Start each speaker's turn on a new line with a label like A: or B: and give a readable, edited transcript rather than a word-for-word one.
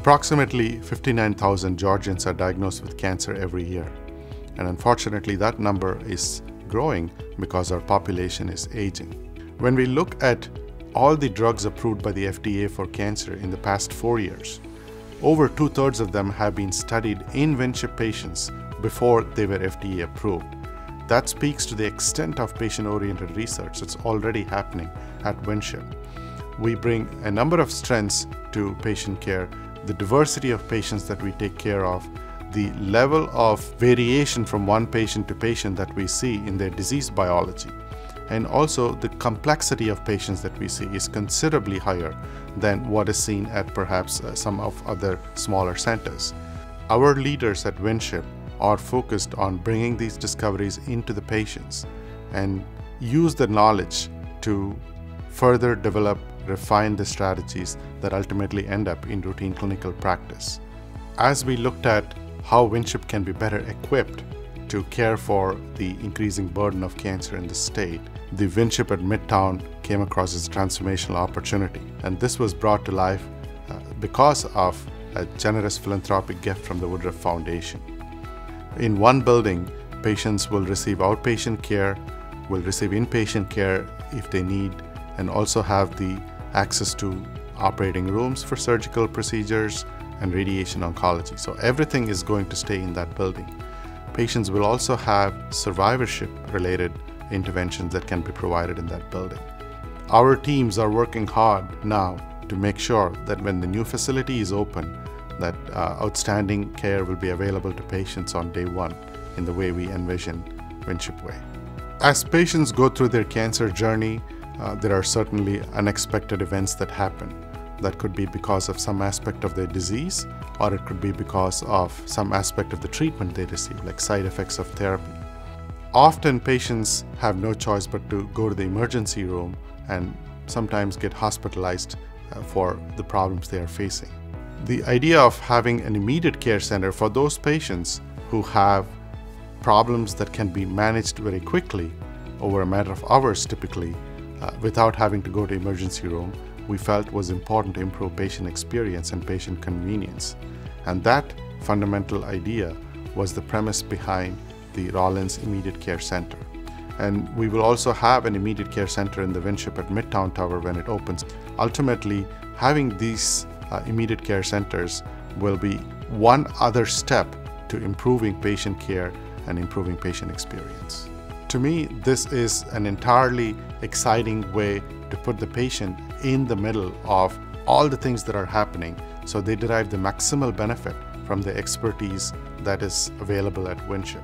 A: Approximately 59,000 Georgians are diagnosed with cancer every year. And unfortunately, that number is growing because our population is aging. When we look at all the drugs approved by the FDA for cancer in the past 4 years, over 2/3 of them have been studied in Winship patients before they were FDA approved. That speaks to the extent of patient-oriented research that's already happening at Winship. We bring a number of strengths to patient care, the diversity of patients that we take care of, the level of variation from one patient to patient that we see in their disease biology, and also the complexity of patients that we see is considerably higher than what is seen at perhaps some of other smaller centers. Our leaders at Winship are focused on bringing these discoveries into the patients and use the knowledge to further develop, refine the strategies that ultimately end up in routine clinical practice. As we looked at how Winship can be better equipped to care for the increasing burden of cancer in the state, the Winship at Midtown came across as a transformational opportunity. And this was brought to life because of a generous philanthropic gift from the Woodruff Foundation. In one building, patients will receive outpatient care, will receive inpatient care if they need, and also have the access to operating rooms for surgical procedures and radiation oncology. So everything is going to stay in that building. Patients will also have survivorship-related interventions that can be provided in that building. Our teams are working hard now to make sure that when the new facility is open, that outstanding care will be available to patients on day one in the way we envision Winship Way. As patients go through their cancer journey, there are certainly unexpected events that happen. That could be because of some aspect of their disease, or it could be because of some aspect of the treatment they receive, like side effects of therapy. Often patients have no choice but to go to the emergency room and sometimes get hospitalized for the problems they are facing. The idea of having an immediate care center for those patients who have problems that can be managed very quickly over a matter of hours typically, without having to go to emergency room, we felt was important to improve patient experience and patient convenience. And that fundamental idea was the premise behind the Rollins Immediate Care Center. And we will also have an immediate care center in the Winship at Midtown Tower when it opens. Ultimately, having these immediate care centers will be one other step to improving patient care and improving patient experience. To me, this is an entirely exciting way to put the patient in the middle of all the things that are happening, so they derive the maximal benefit from the expertise that is available at Winship.